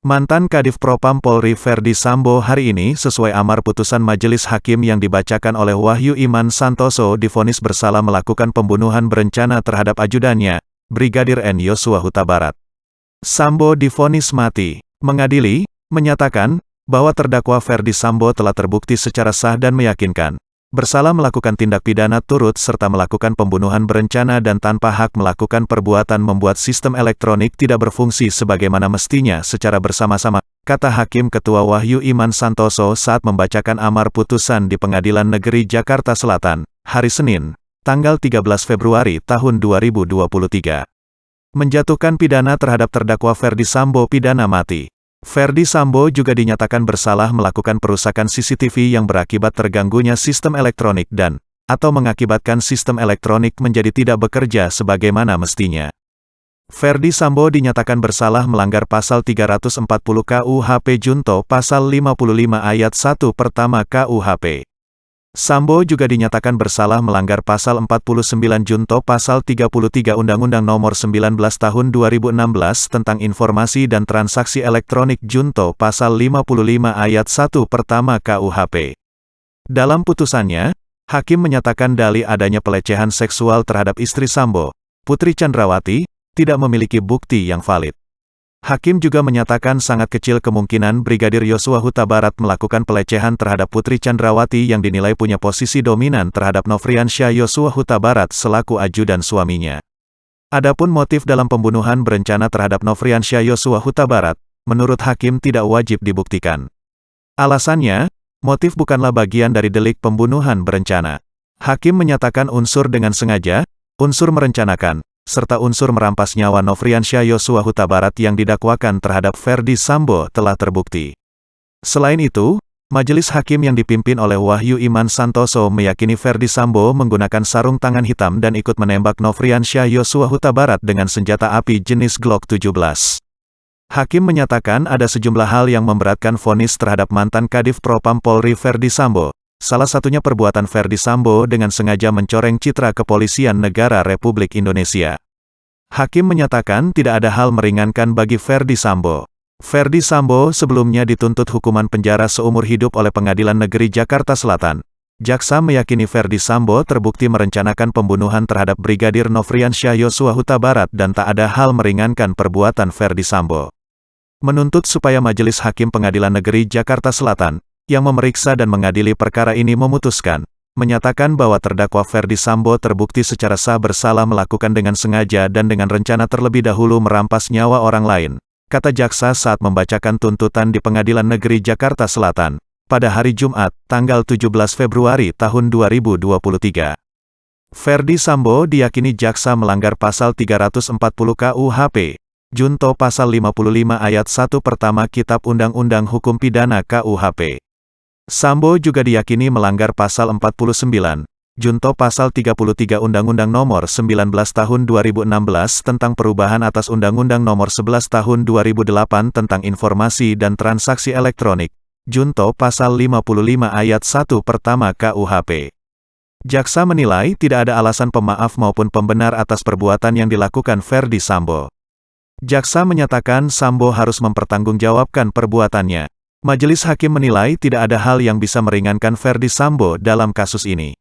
Mantan Kadif Propam Polri Ferdy Sambo hari ini sesuai amar putusan majelis hakim yang dibacakan oleh Wahyu Iman Santoso divonis bersalah melakukan pembunuhan berencana terhadap ajudannya, Brigadir N. Yosua Huta Barat. Sambo divonis mati. Mengadili, menyatakan, bahwa terdakwa Ferdy Sambo telah terbukti secara sah dan meyakinkan bersalah melakukan tindak pidana turut serta melakukan pembunuhan berencana dan tanpa hak melakukan perbuatan membuat sistem elektronik tidak berfungsi sebagaimana mestinya secara bersama-sama, kata Hakim Ketua Wahyu Iman Santoso saat membacakan amar putusan di Pengadilan Negeri Jakarta Selatan, hari Senin, tanggal 13 Februari tahun 2023. Menjatuhkan pidana terhadap terdakwa Ferdy Sambo pidana mati. Ferdy Sambo juga dinyatakan bersalah melakukan perusakan CCTV yang berakibat terganggunya sistem elektronik dan, atau mengakibatkan sistem elektronik menjadi tidak bekerja sebagaimana mestinya. Ferdy Sambo dinyatakan bersalah melanggar pasal 340 KUHP Junto pasal 55 ayat 1 pertama KUHP. Sambo juga dinyatakan bersalah melanggar pasal 49 Junto pasal 33 Undang-Undang Nomor 19 Tahun 2016 tentang Informasi dan Transaksi Elektronik Junto pasal 55 ayat 1 pertama KUHP. Dalam putusannya, Hakim menyatakan dalih adanya pelecehan seksual terhadap istri Sambo, Putri Chandrawati, tidak memiliki bukti yang valid. Hakim juga menyatakan sangat kecil kemungkinan Brigadir Yosua Huta Barat melakukan pelecehan terhadap Putri Chandrawati yang dinilai punya posisi dominan terhadap Nofriansyah Yosua Huta Barat selaku ajudan suaminya. Adapun motif dalam pembunuhan berencana terhadap Nofriansyah Yosua Huta Barat, menurut Hakim tidak wajib dibuktikan. Alasannya, motif bukanlah bagian dari delik pembunuhan berencana. Hakim menyatakan unsur dengan sengaja, unsur merencanakan, serta unsur merampas nyawa Nofriansyah Yosua Huta Barat yang didakwakan terhadap Ferdy Sambo telah terbukti. Selain itu, majelis hakim yang dipimpin oleh Wahyu Iman Santoso meyakini Ferdy Sambo menggunakan sarung tangan hitam dan ikut menembak Nofriansyah Yosua Huta Barat dengan senjata api jenis Glock 17. Hakim menyatakan ada sejumlah hal yang memberatkan vonis terhadap mantan Kadif Propam Polri Ferdy Sambo. Salah satunya perbuatan Ferdy Sambo dengan sengaja mencoreng citra Kepolisian Negara Republik Indonesia. Hakim menyatakan tidak ada hal meringankan bagi Ferdy Sambo. Ferdy Sambo sebelumnya dituntut hukuman penjara seumur hidup oleh Pengadilan Negeri Jakarta Selatan. Jaksa meyakini Ferdy Sambo terbukti merencanakan pembunuhan terhadap Brigadir Nofriansyah Yosua Huta Barat dan tak ada hal meringankan perbuatan Ferdy Sambo. Menuntut supaya Majelis Hakim Pengadilan Negeri Jakarta Selatan yang memeriksa dan mengadili perkara ini memutuskan, menyatakan bahwa terdakwa Ferdy Sambo terbukti secara sah bersalah melakukan dengan sengaja dan dengan rencana terlebih dahulu merampas nyawa orang lain, kata jaksa saat membacakan tuntutan di Pengadilan Negeri Jakarta Selatan, pada hari Jumat, tanggal 17 Februari tahun 2023. Ferdy Sambo diyakini jaksa melanggar pasal 340 KUHP, Junto pasal 55 ayat 1 pertama Kitab Undang-Undang Hukum Pidana KUHP. Sambo juga diyakini melanggar pasal 49, Junto pasal 33 Undang-Undang Nomor 19 Tahun 2016 tentang perubahan atas Undang-Undang Nomor 11 Tahun 2008 tentang Informasi dan Transaksi Elektronik, Junto pasal 55 ayat 1 pertama KUHP. Jaksa menilai tidak ada alasan pemaaf maupun pembenar atas perbuatan yang dilakukan Ferdy Sambo. Jaksa menyatakan Sambo harus mempertanggungjawabkan perbuatannya. Majelis hakim menilai tidak ada hal yang bisa meringankan Ferdy Sambo dalam kasus ini.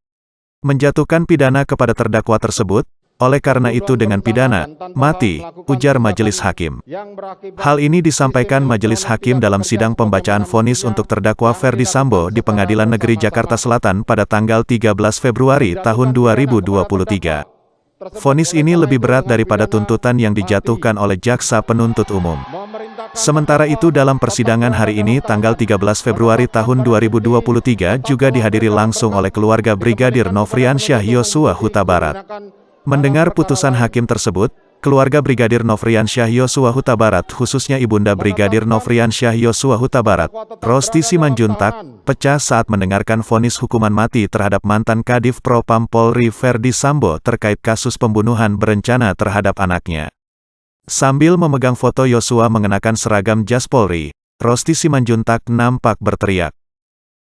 Menjatuhkan pidana kepada terdakwa tersebut, oleh karena itu dengan pidana mati, ujar majelis hakim. Hal ini disampaikan majelis hakim dalam sidang pembacaan vonis untuk terdakwa Ferdy Sambo di Pengadilan Negeri Jakarta Selatan pada tanggal 13 Februari tahun 2023. Vonis ini lebih berat daripada tuntutan yang dijatuhkan oleh jaksa penuntut umum. Sementara itu dalam persidangan hari ini tanggal 13 Februari tahun 2023 juga dihadiri langsung oleh keluarga Brigadir Nofriansyah Yosua Huta Barat. Mendengar putusan hakim tersebut, keluarga Brigadir Nofriansyah Yosua Huta Barat khususnya Ibunda Brigadir Nofriansyah Yosua Huta Barat, Rosti Simanjuntak, pecah saat mendengarkan vonis hukuman mati terhadap mantan Kadif Propam Polri Ferdy Sambo terkait kasus pembunuhan berencana terhadap anaknya. Sambil memegang foto Yosua mengenakan seragam jas Polri, Rosti Simanjuntak nampak berteriak,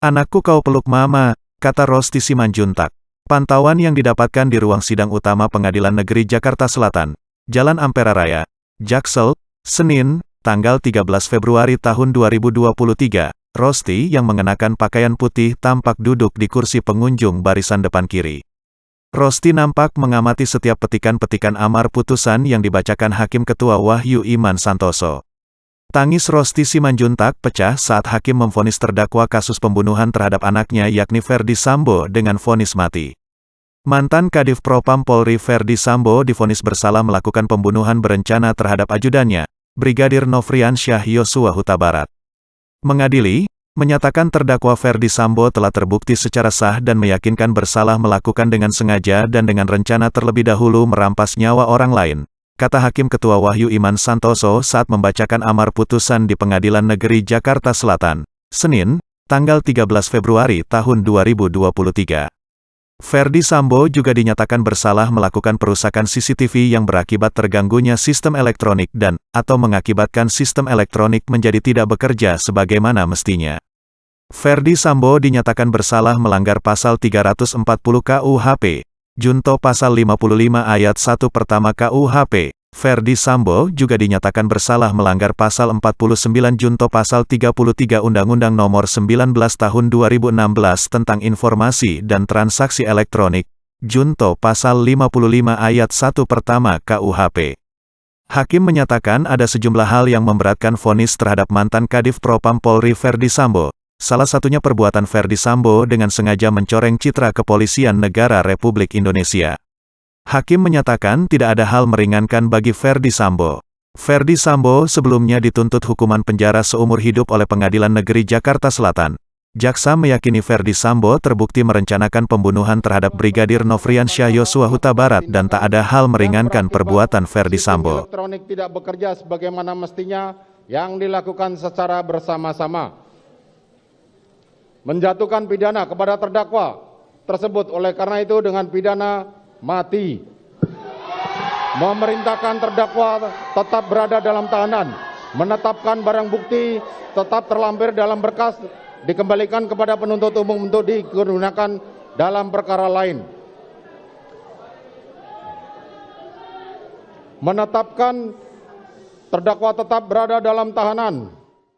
"Anakku kau peluk mama," kata Rosti Simanjuntak. Pantauan yang didapatkan di ruang sidang utama Pengadilan Negeri Jakarta Selatan, Jalan Ampera Raya, Jaksel, Senin, tanggal 13 Februari tahun 2023, Rosti yang mengenakan pakaian putih tampak duduk di kursi pengunjung barisan depan kiri. Rosti nampak mengamati setiap petikan-petikan amar putusan yang dibacakan Hakim Ketua Wahyu Iman Santoso. Tangis Rosti Simanjuntak pecah saat hakim memvonis terdakwa kasus pembunuhan terhadap anaknya yakni Ferdy Sambo dengan vonis mati. Mantan Kadif Propam Polri Ferdy Sambo divonis bersalah melakukan pembunuhan berencana terhadap ajudannya, Brigadir Nofriansyah Yosua Huta Barat. Mengadili, menyatakan terdakwa Ferdy Sambo telah terbukti secara sah dan meyakinkan bersalah melakukan dengan sengaja dan dengan rencana terlebih dahulu merampas nyawa orang lain, kata Hakim Ketua Wahyu Iman Santoso saat membacakan amar putusan di Pengadilan Negeri Jakarta Selatan, Senin, tanggal 13 Februari tahun 2023. Ferdy Sambo juga dinyatakan bersalah melakukan perusakan CCTV yang berakibat terganggunya sistem elektronik dan, atau mengakibatkan sistem elektronik menjadi tidak bekerja sebagaimana mestinya. Ferdy Sambo dinyatakan bersalah melanggar pasal 340 KUHP, Junto pasal 55 ayat 1 pertama KUHP. Ferdy Sambo juga dinyatakan bersalah melanggar pasal 49 Junto pasal 33 Undang-Undang Nomor 19 Tahun 2016 tentang Informasi dan Transaksi Elektronik, Junto pasal 55 ayat 1 pertama KUHP. Hakim menyatakan ada sejumlah hal yang memberatkan vonis terhadap mantan Kadif Propam Polri Ferdy Sambo. Salah satunya perbuatan Ferdy Sambo dengan sengaja mencoreng citra Kepolisian Negara Republik Indonesia. Hakim menyatakan tidak ada hal meringankan bagi Ferdy Sambo. Ferdy Sambo sebelumnya dituntut hukuman penjara seumur hidup oleh Pengadilan Negeri Jakarta Selatan. Jaksa meyakini Ferdy Sambo terbukti merencanakan pembunuhan terhadap Brigadir Nofriansyah Yosua Huta Barat dan tak ada hal meringankan perbuatan Ferdy Sambo. Elektronik tidak bekerja sebagaimana mestinya yang dilakukan secara bersama-sama. Menjatuhkan pidana kepada terdakwa tersebut oleh karena itu dengan pidana mati. Memerintahkan terdakwa tetap berada dalam tahanan. Menetapkan barang bukti tetap terlampir dalam berkas dikembalikan kepada penuntut umum untuk digunakan dalam perkara lain. Menetapkan terdakwa tetap berada dalam tahanan.